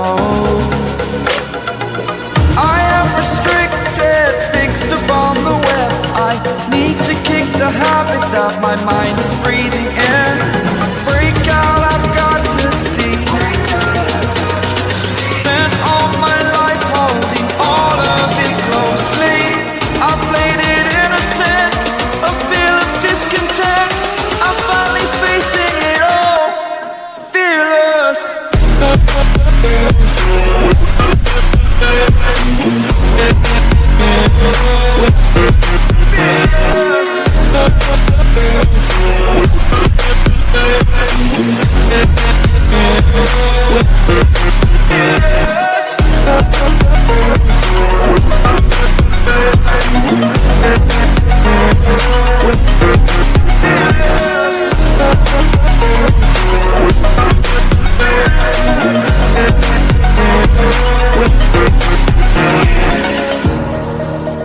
home. I am restricted, fixed upon the web. I need to kick the habit that my mind is breathing in. Break out, I've got to see. Spent all my life holding all of it closely. I played it innocent, a feel of discontent. I'm finally facing it all, fearless.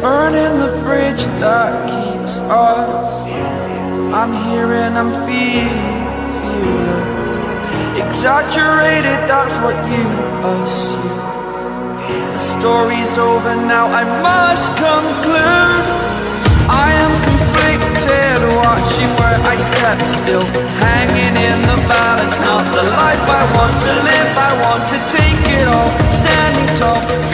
Burning the bridge that keeps us. I'm here and I'm feeling exaggerated, that's what you assume. The story's over now, I must conclude. I am conflicted, watching where I step still, hanging in the balance. Not the life I want to live, I want to take it all, standing tall.